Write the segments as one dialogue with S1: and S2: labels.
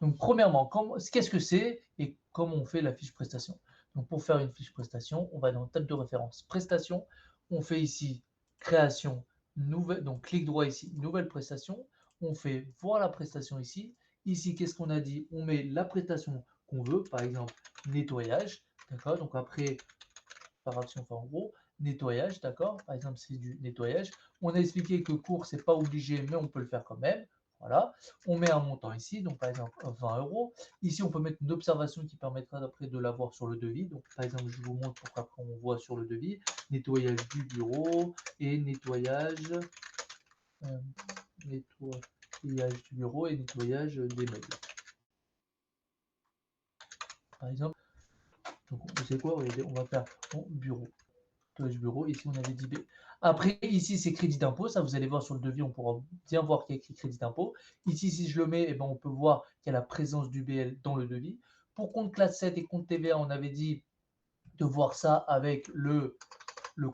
S1: Donc, premièrement, qu'est-ce que c'est et comment on fait la fiche prestation? Donc, pour faire une fiche prestation, on va dans table de référence prestation. On fait ici création, nouvelle, donc clic droit ici, nouvelle prestation. On fait voir la prestation ici. Ici, qu'est-ce qu'on a dit? On met la prestation qu'on veut, par exemple nettoyage. D'accord? Donc, après, par action, enfin en gros, nettoyage, d'accord? Par exemple, c'est du nettoyage. On a expliqué que cours, c'est pas obligé, mais on peut le faire quand même. Voilà. On met un montant ici, donc par exemple 20 euros. Ici, on peut mettre une observation qui permettra d'après de l'avoir sur le devis. Donc par exemple, je vous montre pour qu'après on voit sur le devis. Nettoyage du bureau et nettoyage, euh, nettoyage du bureau et nettoyage des meubles. Par exemple, donc vous savez quoi? Regardez, on va faire mon bureau. Bureau, ici on avait dit B. Après, ici c'est crédit d'impôt, ça vous allez voir sur le devis, on pourra bien voir qu'il y a écrit crédit d'impôt. Ici, si je le mets, eh ben, on peut voir qu'il y a la présence du BL dans le devis. Pour compte classe 7 et compte TVA, on avait dit de voir ça avec le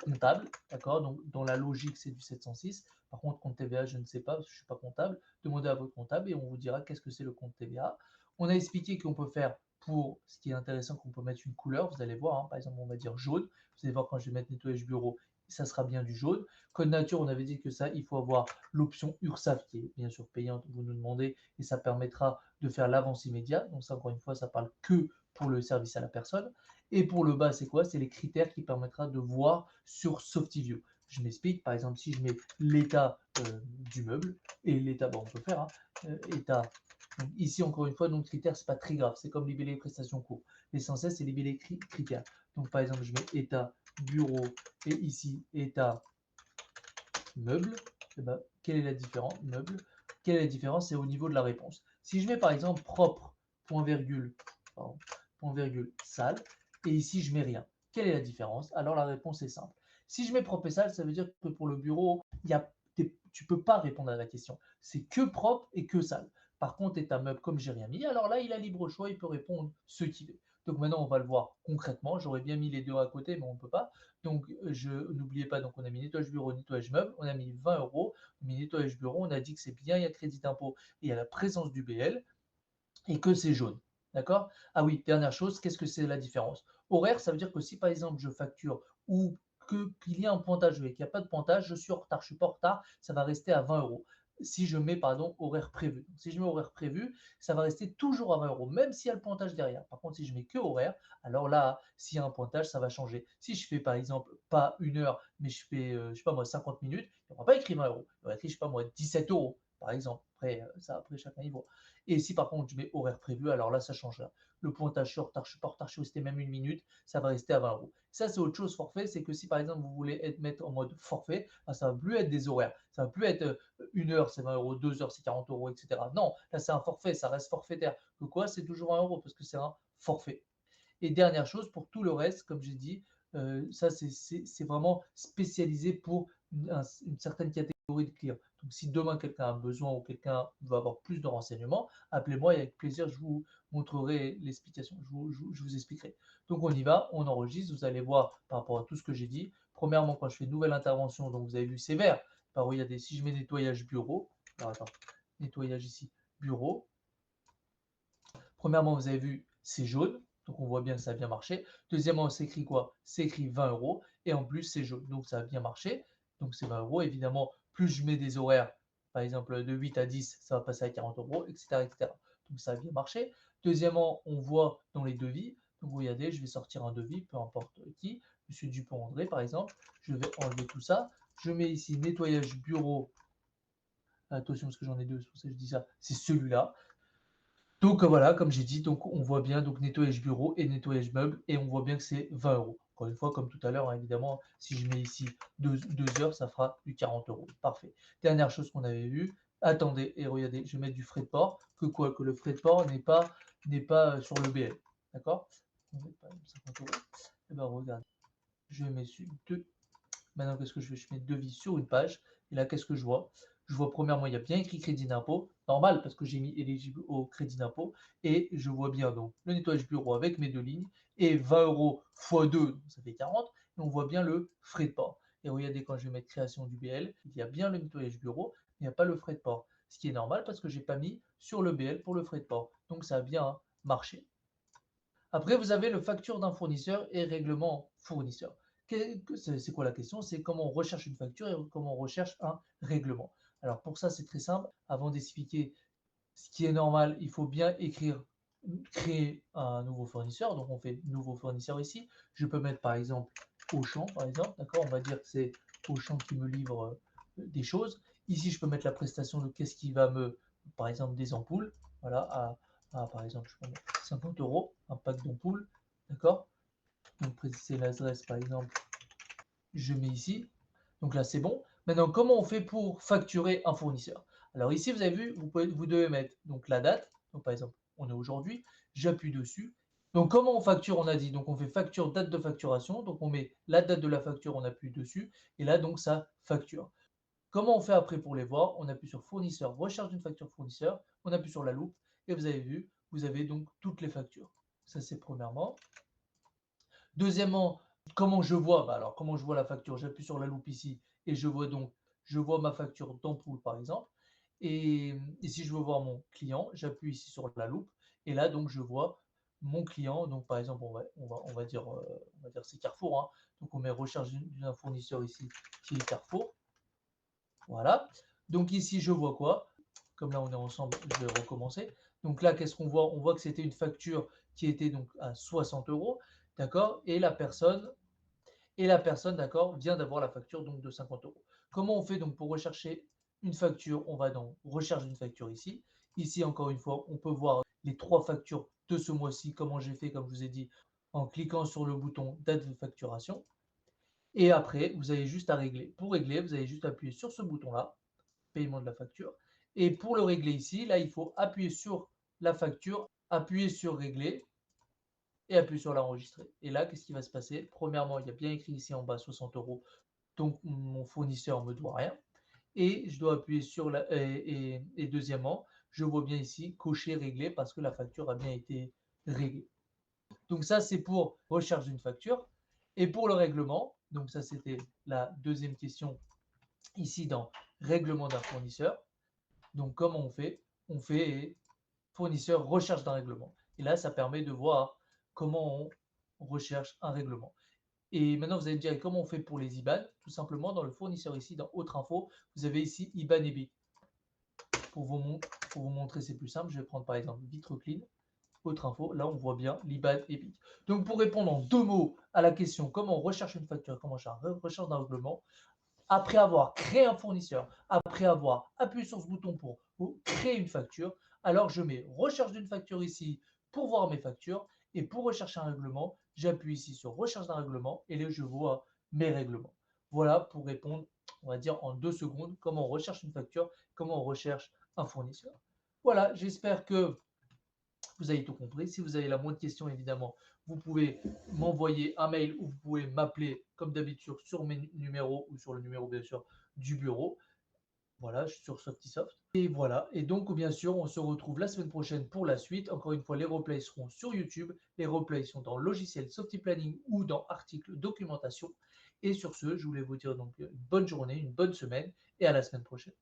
S1: comptable, d'accord? Donc dans la logique, c'est du 706. Par contre, compte TVA, je ne sais pas, parce que je ne suis pas comptable. Demandez à votre comptable et on vous dira qu'est-ce que c'est le compte TVA. On a expliqué qu'on peut faire pour ce qui est intéressant, qu'on peut mettre une couleur. Vous allez voir, hein, par exemple, on va dire jaune. Vous allez voir quand je vais mettre nettoyage bureau, ça sera bien du jaune. Code nature, on avait dit que ça, il faut avoir l'option URSAF qui est bien sûr payante, vous nous demandez, et ça permettra de faire l'avance immédiate. Donc ça, encore une fois, ça parle que pour le service à la personne. Et pour le bas, c'est quoi? C'est les critères qui permettra de voir sur Softivio. Je m'explique, par exemple, si je mets l'état du meuble, et l'état, bon, on peut faire, hein, état. Donc ici, encore une fois, donc critères, c'est pas très grave, c'est comme libellé prestations cours. L'essentiel, c'est libellé critères. Donc par exemple, je mets état bureau et ici état meuble. Et ben, quelle est la différence? Meuble. Quelle est la différence? C'est au niveau de la réponse. Si je mets par exemple propre, point virgule, pardon, point virgule, sale, et ici je mets rien. Quelle est la différence? Alors la réponse est simple. Si je mets propre et sale, ça veut dire que pour le bureau, tu ne peux pas répondre à la question. C'est que propre et que sale. Par contre, état meuble, comme j'ai rien mis, alors là, il a libre choix, il peut répondre ce qu'il veut. Donc maintenant, on va le voir concrètement. J'aurais bien mis les deux à côté, mais on ne peut pas. Donc, n'oubliez pas, donc on a mis nettoyage bureau, nettoyage meuble, on a mis 20 euros. On a mis nettoyage bureau, on a dit que c'est bien, il y a crédit d'impôt et il y a la présence du BL et que c'est jaune. D'accord? Ah oui, dernière chose, qu'est-ce que c'est la différence? Horaire, ça veut dire que si par exemple je facture ou qu'il y a un pointage et qu'il n'y a pas de pointage, je suis en retard, je ne suis pas en retard, ça va rester à 20 euros. Si je mets, pardon, horaire prévu. Si je mets horaire prévu, ça va rester toujours à 20 euros, même s'il y a le pointage derrière. Par contre, si je mets que horaire, alors là, s'il y a un pointage, ça va changer. Si je fais par exemple pas une heure, mais je fais, je sais pas moi, 50 minutes, il n'y aura pas écrit 20 euros. Il y aura écrit, je sais pas moi, 17 euros, par exemple. Après, ça, après chacun y voit. Et si par contre je mets horaire prévu, alors là, ça change. Là. Le pointage, je suis en retard, je suis pas en retard, je suis resté même une minute, ça va rester à 20 euros. Ça, c'est autre chose, forfait, c'est que si par exemple vous voulez mettre en mode forfait, ben, ça ne va plus être des horaires. Ça ne va plus être une heure, c'est 20 euros, 2 heures, c'est 40 euros, etc. Non, là, c'est un forfait, ça reste forfaitaire. Que quoi? C'est toujours 1 euro parce que c'est un forfait. Et dernière chose, pour tout le reste, comme j'ai dit, ça c'est vraiment spécialisé pour une certaine catégorie de clients. Donc si demain quelqu'un a besoin ou quelqu'un veut avoir plus de renseignements, appelez-moi et avec plaisir je vous montrerai l'explication, je vous expliquerai. Donc on y va, on enregistre, vous allez voir par rapport à tout ce que j'ai dit. Premièrement, quand je fais une nouvelle intervention, donc vous avez vu c'est vert, regardez, si je mets nettoyage bureau, alors attends, nettoyage ici, bureau, premièrement, vous avez vu, c'est jaune. Donc, on voit bien que ça a bien marché. Deuxièmement, c'est écrit quoi? C'est écrit 20 euros. Et en plus, c'est jaune. Donc, ça a bien marché. Donc, c'est 20 euros. Évidemment, plus je mets des horaires, par exemple, de 8 à 10, ça va passer à 40 euros, etc., etc. Donc, ça a bien marché. Deuxièmement, on voit dans les devis. Donc, regardez, je vais sortir un devis, peu importe qui. Monsieur Dupont-André, par exemple. Je vais enlever tout ça. Je mets ici nettoyage bureau. Attention, parce que j'en ai deux, c'est pour ça que je dis ça. C'est celui-là. Donc voilà, comme j'ai dit, donc on voit bien donc nettoyage bureau et nettoyage meuble et on voit bien que c'est 20 euros. Encore une fois, comme tout à l'heure, hein, évidemment, si je mets ici 2 heures, ça fera du 40 euros. Parfait. Dernière chose qu'on avait vue, attendez et regardez, je vais mettre du frais de port. Que quoi? Que le frais de port n'est pas sur le BL. D'accord? On met pas 50 euros. Et ben regardez, je mets sur deux. Maintenant, qu'est-ce que je fais? Je mets devis sur une page. Et là, qu'est-ce que je vois? Je vois premièrement, il y a bien écrit crédit d'impôt. Normal, parce que j'ai mis éligible au crédit d'impôt. Et je vois bien donc le nettoyage bureau avec mes deux lignes. Et 20 euros x 2, ça fait 40. Et on voit bien le frais de port. Et regardez, quand je vais mettre création du BL, il y a bien le nettoyage bureau, mais il n'y a pas le frais de port. ce qui est normal parce que je n'ai pas mis sur le BL pour le frais de port. Donc, ça a bien marché. Après, vous avez le facture d'un fournisseur et règlement fournisseur. C'est quoi la question? C'est comment on recherche une facture et comment on recherche un règlement. Alors, pour ça, c'est très simple. Avant d'expliquer ce qui est normal, il faut bien écrire, créer un nouveau fournisseur. Donc, on fait nouveau fournisseur ici. Je peux mettre, par exemple, Auchan, par exemple. D'accord? On va dire que c'est Auchan qui me livre des choses. Ici, je peux mettre la prestation de qu'est-ce qui va me, par exemple, des ampoules. Voilà, par exemple, je peux mettre 50 €, un pack d'ampoules. D'accord? Donc, préciser l'adresse, par exemple, je mets ici. Donc là, c'est bon. Maintenant, comment on fait pour facturer un fournisseur? Alors ici, vous avez vu, vous devez mettre donc la date. Donc par exemple, on est aujourd'hui, j'appuie dessus. Donc comment on facture? On a dit, donc on fait facture, date de facturation. Donc on met la date de la facture, on appuie dessus. Et là, donc ça facture. Comment on fait après pour les voir? On appuie sur fournisseur, recherche d'une facture fournisseur. On appuie sur la loupe. Et vous avez vu, vous avez donc toutes les factures. Ça, c'est premièrement. Deuxièmement, comment je vois? Alors, comment je vois la facture? J'appuie sur la loupe ici et je vois ma facture d'ampoule, par exemple. Et si je veux voir mon client, j'appuie ici sur la loupe et là, donc, je vois mon client. Donc, par exemple, on va dire, c'est Carrefour, hein. Donc, on met recherche d'un fournisseur ici qui est Carrefour. Voilà. Donc, ici, je vois quoi? Comme là, on est ensemble, je vais recommencer. Donc là, qu'est-ce qu'on voit? On voit que c'était une facture qui était donc à 60 €, d'accord? Et la personne, d'accord, vient d'avoir la facture donc de 50 €. Comment on fait donc pour rechercher une facture? On va dans recherche d'une facture ici. Ici, encore une fois, on peut voir les 3 factures de ce mois-ci, comment j'ai fait, comme je vous ai dit, en cliquant sur le bouton date de facturation. Et après, vous avez juste à régler. Pour régler, vous avez juste à appuyer sur ce bouton-là, paiement de la facture. Et pour le régler ici, là, il faut appuyer sur la facture, appuyer sur régler et appuyer sur l'enregistrer. Et là, qu'est-ce qui va se passer? Premièrement, il y a bien écrit ici en bas 60 €, donc mon fournisseur ne me doit rien. Et je dois appuyer sur la. Et deuxièmement, je vois bien ici cocher régler parce que la facture a bien été réglée. Donc ça, c'est pour recherche d'une facture. Et pour le règlement, donc ça, c'était la deuxième question ici dans règlement d'un fournisseur. Donc, comment on fait? On fait fournisseur recherche d'un règlement. Et là, ça permet de voir comment on recherche un règlement. Et maintenant, vous allez me dire, comment on fait pour les IBAN? Tout simplement, dans le fournisseur ici, dans Autre info, vous avez ici IBAN et BIC. Pour vous montrer, c'est plus simple. Je vais prendre par exemple Vitre Clean, Autre info. Là, on voit bien l'IBAN et BIC. Donc, pour répondre en 2 mots à la question comment on recherche une facture, comment on recherche un règlement, après avoir créé un fournisseur, après avoir appuyé sur ce bouton pour créer une facture, alors je mets recherche d'une facture ici pour voir mes factures et pour rechercher un règlement, j'appuie ici sur recherche d'un règlement et là je vois mes règlements. Voilà pour répondre, on va dire en 2 secondes, comment on recherche une facture, comment on recherche un fournisseur. Voilà, j'espère que vous avez tout compris. Si vous avez la moindre question, évidemment, vous pouvez m'envoyer un mail ou vous pouvez m'appeler comme d'habitude sur mes numéros ou sur le numéro bien sûr du bureau. Voilà, je suis sur Softisoft. Et voilà. Et donc, bien sûr, on se retrouve la semaine prochaine pour la suite. Encore une fois, les replays seront sur YouTube. Les replays sont dans logiciel Softiplanning ou dans article documentation. Et sur ce, je voulais vous dire donc une bonne journée, une bonne semaine et à la semaine prochaine.